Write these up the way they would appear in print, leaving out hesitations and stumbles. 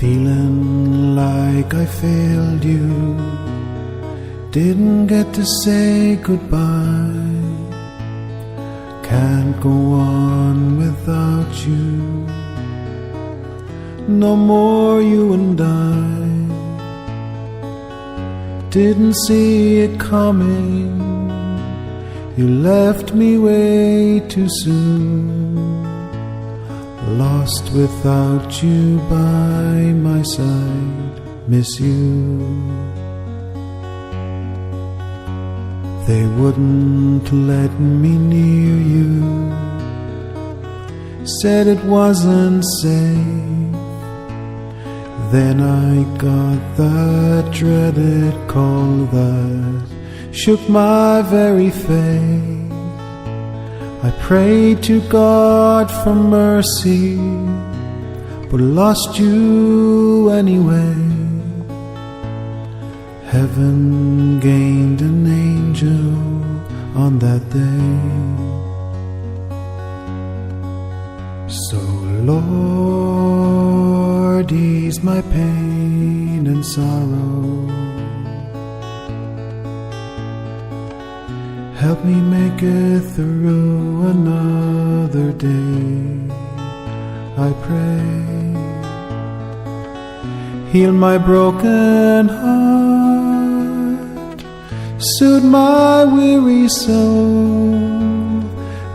Feeling like I failed you, didn't get to say goodbye. Can't go on without you, no more you and I. Didn't see it coming, you left me way too soon. Lost without you by my side, miss you. They wouldn't let me near you, said it wasn't safe. Then I got that dreaded call that shook my very faith. I prayed to God for mercy, but lost you anyway. Heaven gained an angel on that day. So Lord, ease my pain and sorrow. Help me make it through another day, I pray. Heal my broken heart, soothe my weary soul.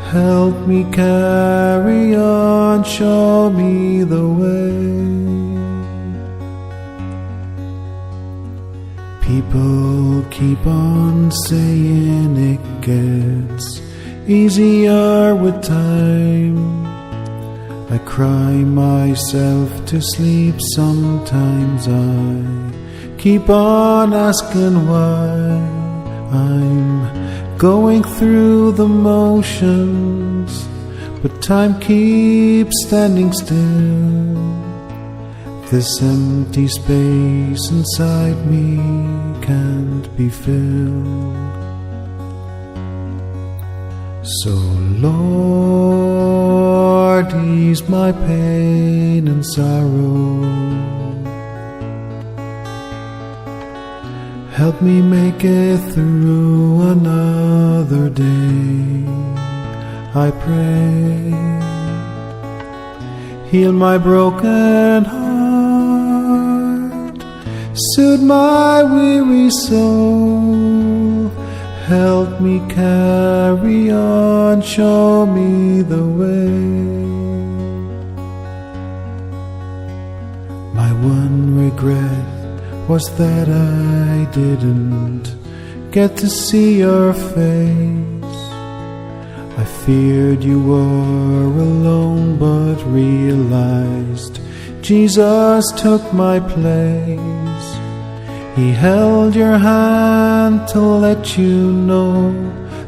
Help me carry on, show me the way. People keep on saying it gets easier with time. I cry myself to sleep sometimes. I keep on asking why. I'm going through the motions, but time keeps standing still. This empty space inside me can't be filled. So Lord, ease my pain and sorrow. Help me make it through another day, I pray. Heal my broken heart, soothe my weary soul. Help me carry on, show me the way. My one regret was that I didn't get to see your face. I feared you were alone, but realized Jesus took my place. He held your hand to let you know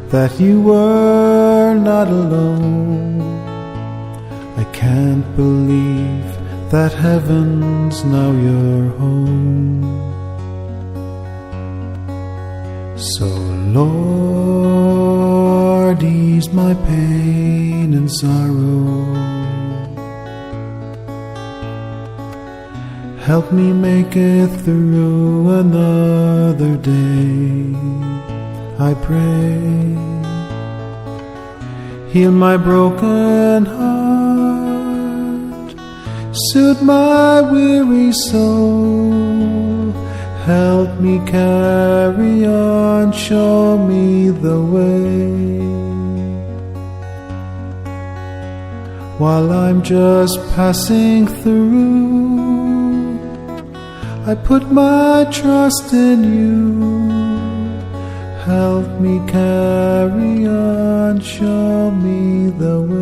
that you were not alone. I can't believe that heaven's now your home. So Lord, ease my pain and sorrow. Help me make it through another day, I pray. Heal my broken heart, soothe my weary soul. Help me carry on, show me the way. While I'm just passing through, I put my trust in you. Help me carry on, show me the way.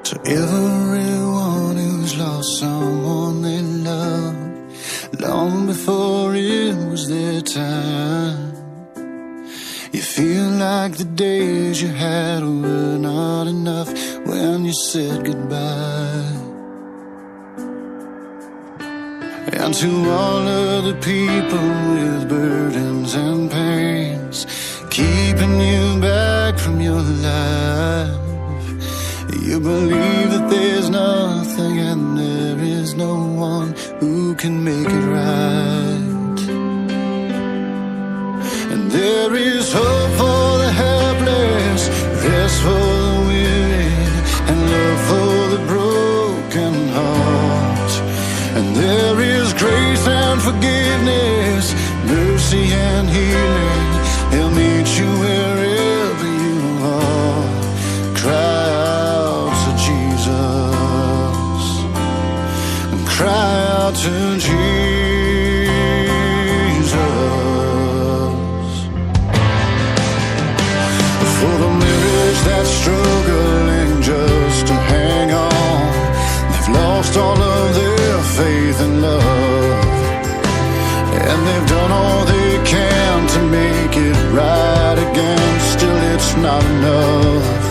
To everyone who's lost someone they love long before it was their time. You feel like the days you had were not enough when you said goodbye. And to all of the people with burdens and pains keeping you back from your life, you believe that there's nothing and there is no one who can make it right. And there is hope for the helpless, rest for the weary, and love for the broken heart. And there is grace and forgiveness, mercy and healing. He'll meet you wherever you are. Cry out to Jesus, and cry out to Jesus. For the marriage that's struggling just to hang on, they've lost all of their faith and love, and they've done all they can to make it right again. Still it's not enough.